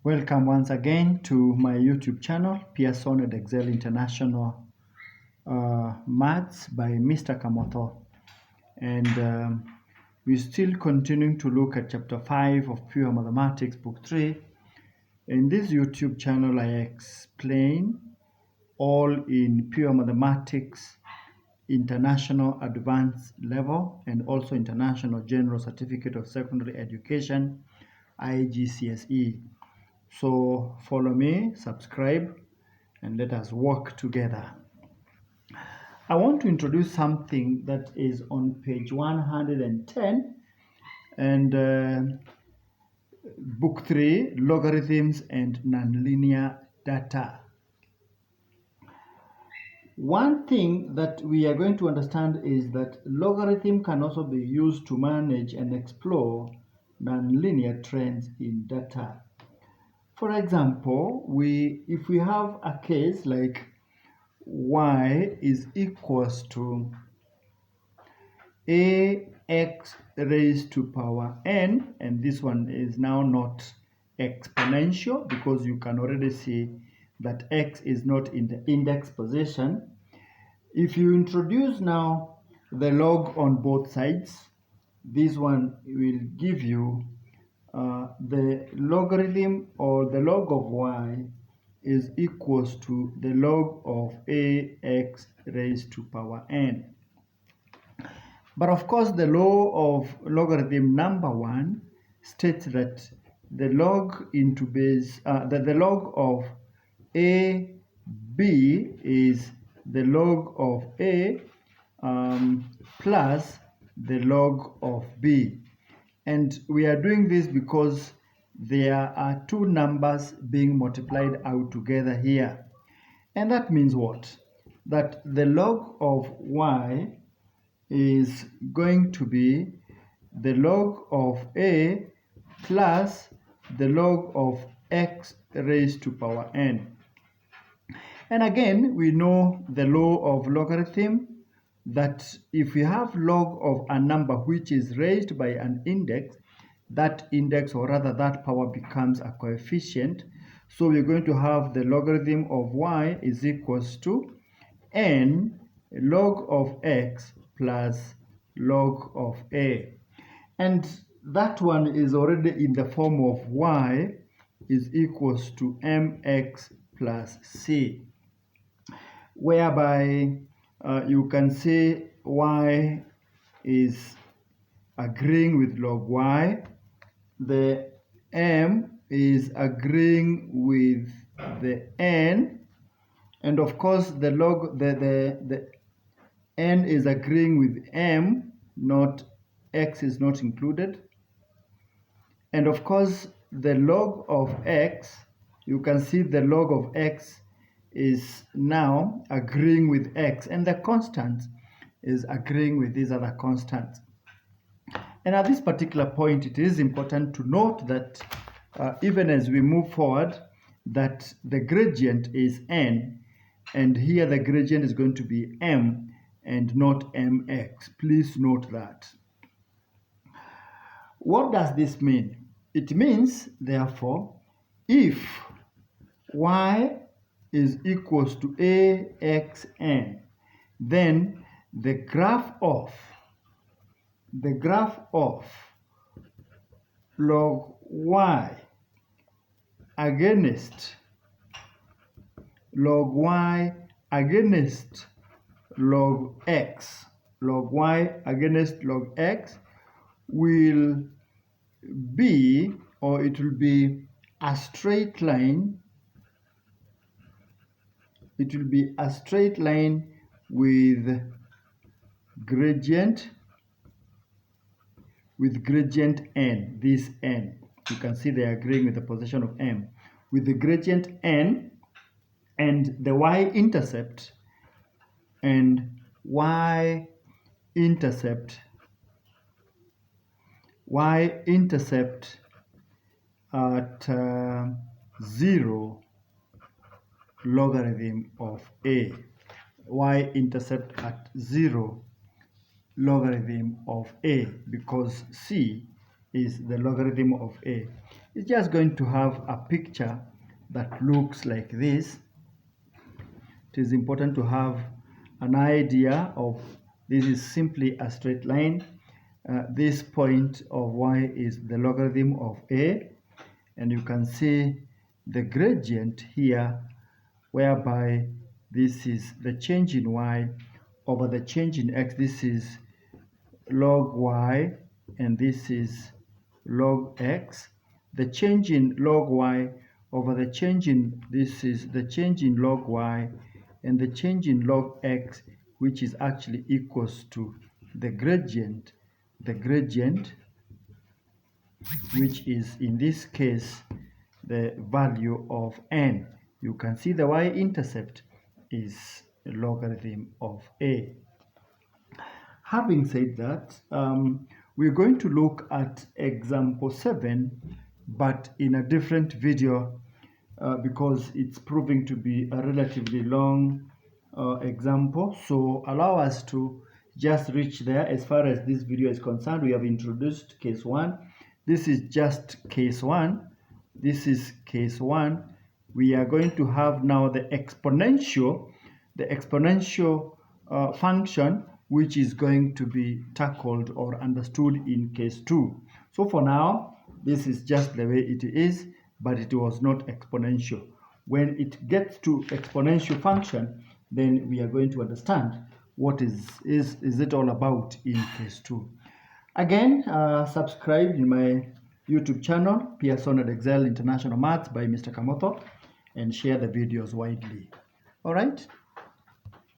Welcome once again to my YouTube channel, Pearson and Excel International Maths by Mr. Kamoto. And we're still continuing to look at Chapter 5 of Pure Mathematics, Book 3. In this YouTube channel, I explain all in Pure Mathematics International Advanced Level and also International General Certificate of Secondary Education, IGCSE. So follow me, subscribe, and let us work together. I want to introduce something that is on page 110 and book 3, Logarithms and Nonlinear Data. One thing that we are going to understand is that logarithm can also be used to manage and explore nonlinear trends in data. For example, if we have a case like y is equals to ax raised to power n, and this one is now not exponential because you can already see that x is not in the index position. If you introduce now the log on both sides, this one will give you the logarithm or the log of y is equals to the log of ax raised to power n. But of course, the law of logarithm number 1 states that the log into base, that the log of a b is the log of a plus the log of b. And we are doing this because there are two numbers being multiplied out together here. And that means what? That the log of y is going to be the log of a plus the log of x raised to power n. And again, we know the law of logarithm that if we have log of a number which is raised by an index, that index, or rather that power, becomes a coefficient. So we're going to have the logarithm of y is equals to n log of x plus log of a. And that one is already in the form of y is equals to mx plus c, whereby you can say y is agreeing with log y, the m is agreeing with the n, and of course the log the n is agreeing with m, not x is not included. And of course the log of x, you can see the log of x is now agreeing with x, and the constant is agreeing with these other constants. And at this particular point, it is important to note that even as we move forward, that the gradient is n, and here the gradient is going to be m and not mx. Please note that. What does this mean? It means, therefore, if y is equals to axn, then the graph of log y against log y against log x, log y against log x will be, or it will be a straight line. It will be a straight line with gradient n, this n. You can see they are agreeing with the position of m, with the gradient n and the y-intercept at 0 logarithm of a, y-intercept at 0 logarithm of a, because c is the logarithm of a. it's just going to have a picture that looks like this. It is important to have an idea of this is simply a straight line. This point of y is the logarithm of a, and you can see the gradient here, whereby this is the change in y over the change in x. This is log y and this is log x. The change in log y over the change in, this is the change in log y, and the change in log x, which is actually equals to the gradient, which is in this case the value of n. You can see the y-intercept is logarithm of a. Having said that, we're going to look at example 7, but in a different video because it's proving to be a relatively long example. So allow us to just reach there. As far as this video is concerned, we have introduced case 1. This is just case 1. This is case 1. We are going to have now the exponential function, which is going to be tackled or understood in case 2. So for now, this is just the way it is, but it was not exponential. When it gets to exponential function, then we are going to understand what is it all about in case 2. Again, subscribe in my YouTube channel, Pearson and Excel International Maths by Mr. Kamotho, and share the videos widely. All right?